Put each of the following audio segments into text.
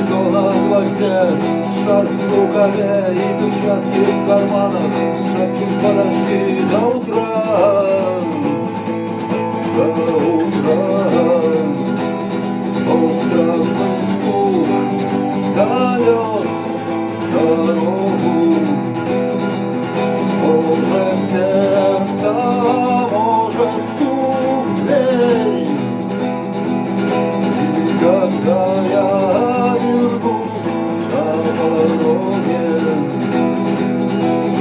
что на гвозде, шарф в рукаве и перчатки в карманах, шепчут подожди до утра, до утра. Островный стук зовет дорогу, может сердце, может стук дверей. И когда я вернусь на пороге,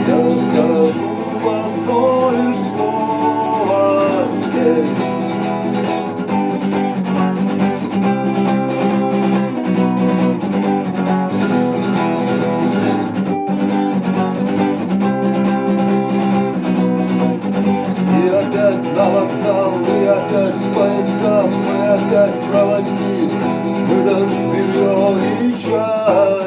я скажу одно лишь слово «Верь». На вокзал, и опять поезда, мы опять проводник, выдаст белье и чай.